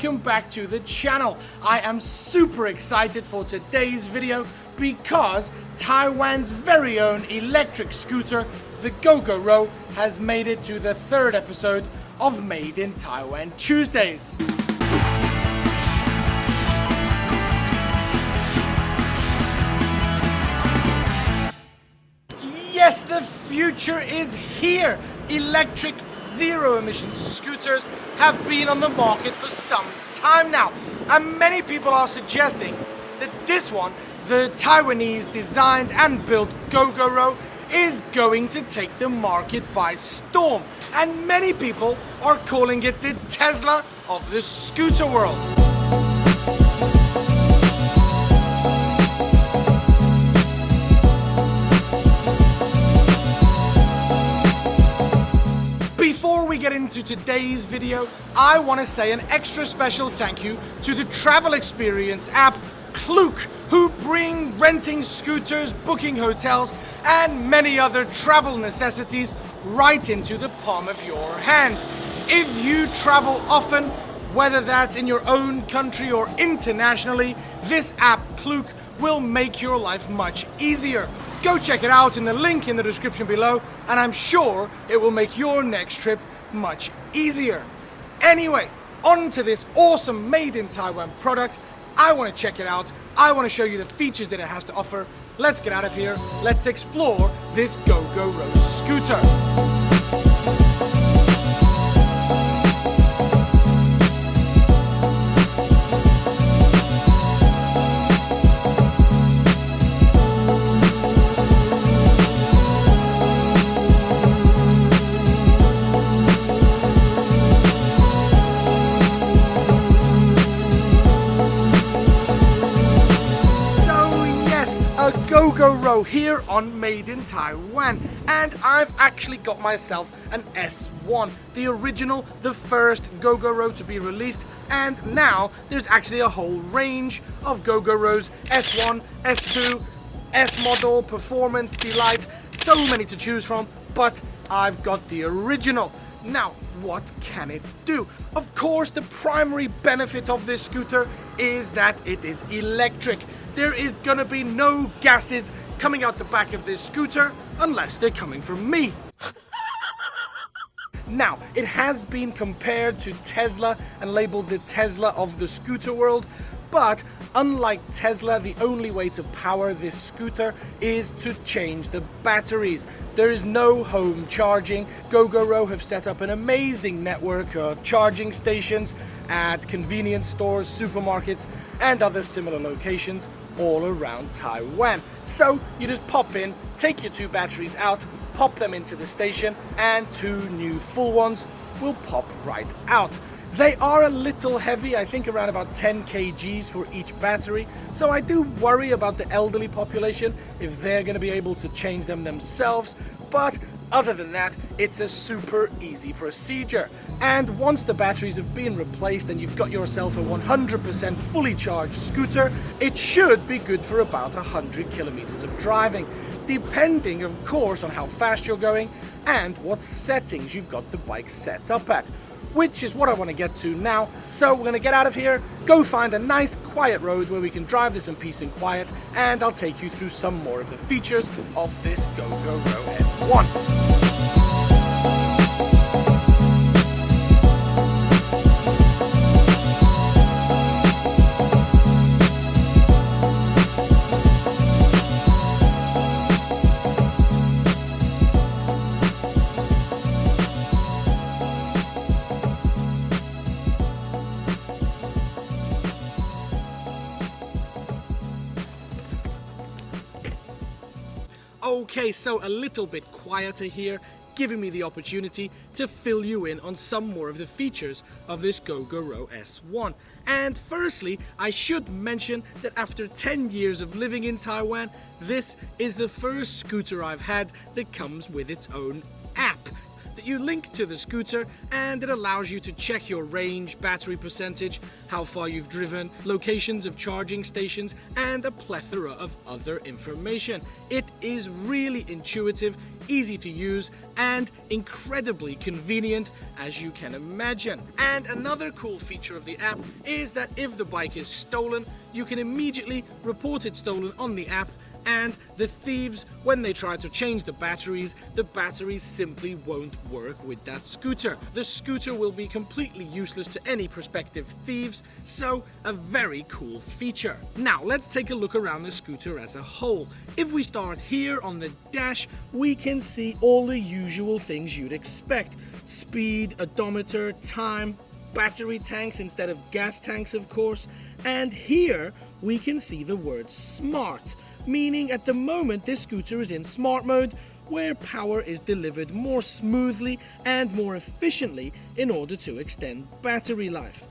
welcome back to the channel. I am super excited for today's video because Taiwan's very own electric scooter, the Gogoro, has made it to the third episode of Made in Taiwan Tuesdays. Yes, the future is here. Electric zero-emission scooters have been on the market for some time now, and many people are suggesting that this one, the Taiwanese designed and built Gogoro, is going to take the market by storm, and many people are calling it the Tesla of the scooter world. Before we get into today's video, I want to say an extra special thank you to the travel experience app KLOOK, who bring renting scooters, booking hotels, and many other travel necessities right into the palm of your hand. If you travel often, whether that's in your own country or internationally, this app KLOOK will make your life much easier. Go check it out in the link in the description below, and I'm sure it will make your next trip much easier. Anyway, on to this awesome Made in Taiwan product. I want to check it out. I want to show you the features that it has to offer. Let's get out of here. Let's explore this Gogoro scooter. Gogoro here on Made in Taiwan, and I've actually got myself an S1, the original, the first Gogoro to be released, and now there's actually a whole range of Gogoros: S1, S2, S model, Performance, Delight, so many to choose from, but I've got the original. Now, what can it do? Of course, the primary benefit of this scooter is that it is electric. There is gonna be no gases coming out the back of this scooter unless they're coming from me. Now, it has been compared to Tesla and labeled the Tesla of the scooter world, but unlike Tesla, the only way to power this scooter is to change the batteries. There is no home charging. Gogoro have set up an amazing network of charging stations at convenience stores, supermarkets, and other similar locations all around Taiwan. So you just pop in, take your two batteries out, pop them into the station, and two new full ones will pop right out. They are a little heavy, I think around about 10 kgs for each battery, so I do worry about the elderly population if they're going to be able to change them themselves, but other than that, it's a super easy procedure. And once the batteries have been replaced and you've got yourself a 100% fully charged scooter, it should be good for about 100 kilometers of driving, depending of course on how fast you're going and what settings you've got the bike set up at, which is what I want to get to now. So we're going to get out of here, go find a nice quiet road where we can drive this in peace and quiet, and I'll take you through some more of the features of this Gogoro S1. Okay, so a little bit quieter here, giving me the opportunity to fill you in on some more of the features of this Gogoro S1. And firstly, I should mention that after 10 years of living in Taiwan, this is the first scooter I've had that comes with its own app. that you link to the scooter, and it allows you to check your range, battery percentage, how far you've driven, locations of charging stations, and a plethora of other information. It is really intuitive, easy to use, and incredibly convenient, as you can imagine. And another cool feature of the app is that if the bike is stolen, you can immediately report it stolen on the app, and the thieves, when they try to change the batteries simply won't work with that scooter. The scooter will be completely useless to any prospective thieves, so a very cool feature. Now let's take a look around the scooter as a whole. If we start here on the dash, we can see all the usual things you'd expect. Speed, odometer, time, battery tanks instead of gas tanks, of course, and here we can see the word smart, meaning at the moment this scooter is in smart mode, where power is delivered more smoothly and more efficiently in order to extend battery life.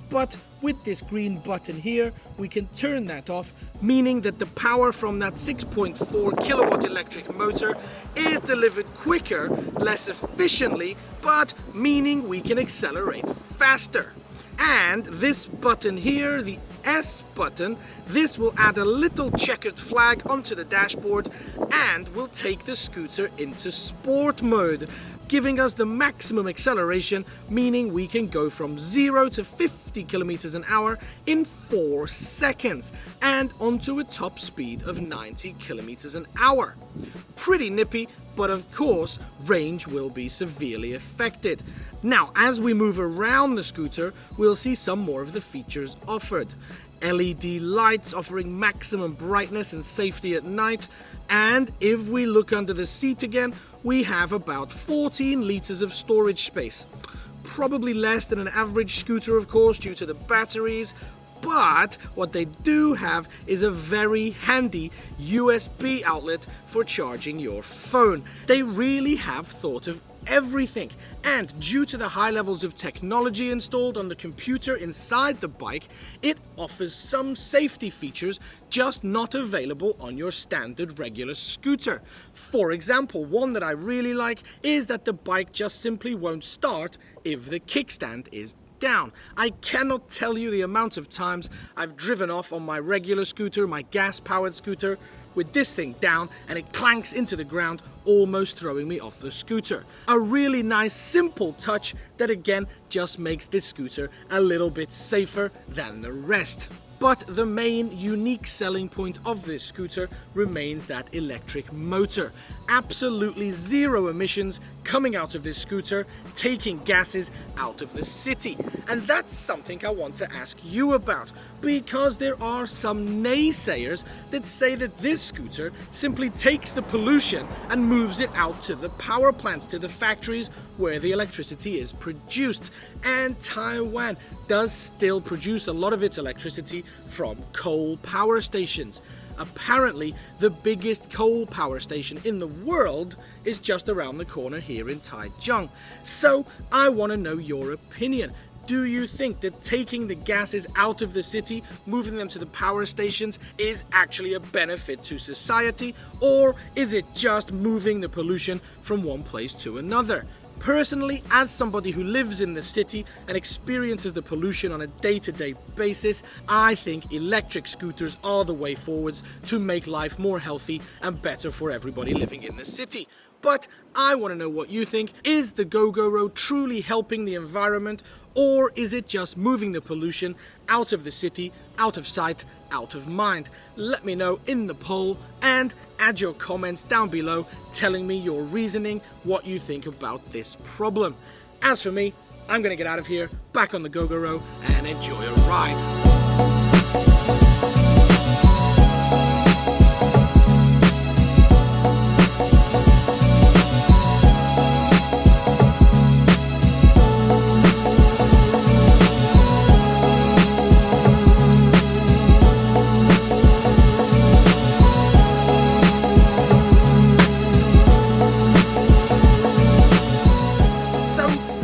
But with this green button here, we can turn that off, meaning that the power from that 6.4 kilowatt electric motor is delivered quicker, less efficiently, but meaning we can accelerate faster. And this button here, the S button, this will add a little checkered flag onto the dashboard and will take the scooter into sport mode, giving us the maximum acceleration, meaning we can go from 0 to 50 kilometers an hour in 4 seconds and onto a top speed of 90 kilometers an hour. Pretty nippy, but of course, range will be severely affected. Now, as we move around the scooter, we'll see some more of the features offered. LED lights offering maximum brightness and safety at night. And if we look under the seat again, we have about 14 liters of storage space. Probably less than an average scooter, of course, due to the batteries. But what they do have is a very handy USB outlet for charging your phone. They really have thought of everything, and due to the high levels of technology installed on the computer inside the bike, it offers some safety features just not available on your standard regular scooter. For example, one that I really like is that the bike just simply won't start if the kickstand is down. I cannot tell you the amount of times I've driven off on my regular scooter, my gas-powered scooter, with this thing down and it clanks into the ground, almost throwing me off the scooter. A really nice simple touch that again just makes this scooter a little bit safer than the rest. But the main unique selling point of this scooter remains that electric motor. Absolutely zero emissions coming out of this scooter, taking gases out of the city. And that's something I want to ask you about, because there are some naysayers that say that this scooter simply takes the pollution and moves it out to the power plants, to the factories where the electricity is produced. And Taiwan does still produce a lot of its electricity from coal power stations. Apparently, the biggest coal power station in the world is just around the corner here in Taichung. So I want to know your opinion. Do you think that taking the gases out of the city, moving them to the power stations, is actually a benefit to society? Or is it just moving the pollution from one place to another? Personally, as somebody who lives in the city and experiences the pollution on a day-to-day basis, I think electric scooters are the way forwards to make life more healthy and better for everybody living in the city. But I want to know what you think. Is the Gogoro truly helping the environment, or is it just moving the pollution out of the city, out of sight, out of mind? Let me know in the poll and add your comments down below telling me your reasoning, what you think about this problem. As for me, I'm gonna get out of here, back on the Gogoro, and enjoy a ride.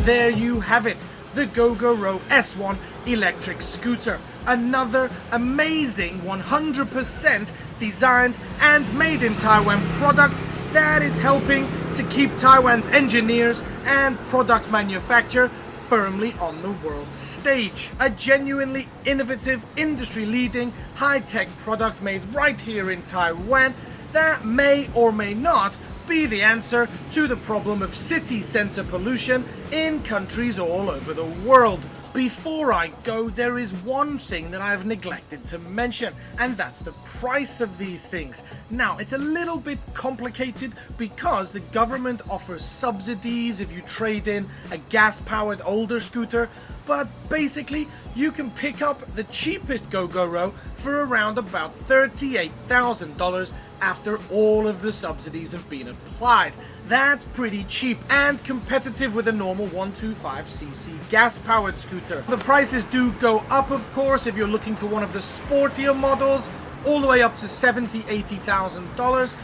There you have it, the Gogoro S1 electric scooter. Another amazing 100% designed and made in Taiwan product that is helping to keep Taiwan's engineers and product manufacture firmly on the world stage. A genuinely innovative, industry-leading, high-tech product made right here in Taiwan that may or may not be the answer to the problem of city center pollution in countries all over the world. Before I go, there is one thing that I've neglected to mention, and that's the price of these things. Now, it's a little bit complicated because the government offers subsidies if you trade in a gas-powered older scooter, but basically, you can pick up the cheapest Gogoro for around about $38,000 after all of the subsidies have been applied. That's pretty cheap and competitive with a normal 125cc gas-powered scooter. The prices do go up, of course, if you're looking for one of the sportier models, all the way up to $70,000-$80,000.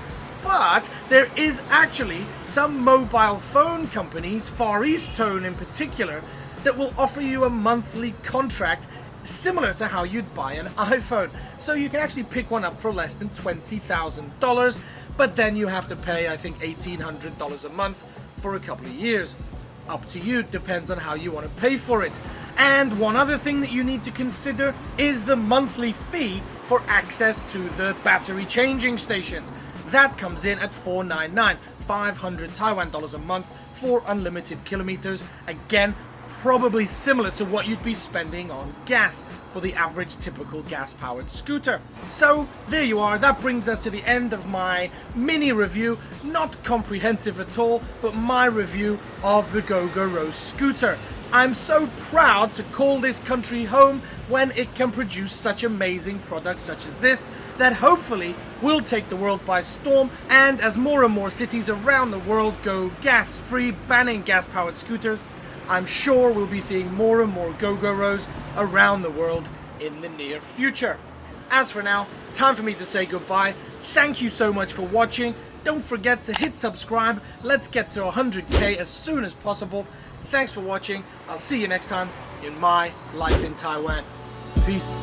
But there is actually some mobile phone companies, Far East Tone in particular, that will offer you a monthly contract similar to how you'd buy an iPhone. So you can actually pick one up for less than $20,000, but then you have to pay, I think, $1,800 a month for a couple of years. Up to you, depends on how you want to pay for it. And one other thing that you need to consider is the monthly fee for access to the battery changing stations. That comes in at $499, 500 Taiwan dollars a month for unlimited kilometers. Again, probably similar to what you'd be spending on gas for the average typical gas-powered scooter. So there you are, that brings us to the end of my mini review, not comprehensive at all, but my review of the Gogoro scooter. I'm so proud to call this country home when it can produce such amazing products such as this, that hopefully will take the world by storm, and as more and more cities around the world go gas-free, banning gas-powered scooters, I'm sure we'll be seeing more and more Gogoros around the world in the near future. As for now, time for me to say goodbye. Thank you so much for watching. Don't forget to hit subscribe. Let's get to 100k as soon as possible. Thanks for watching. I'll see you next time in my Life in Taiwan. Peace.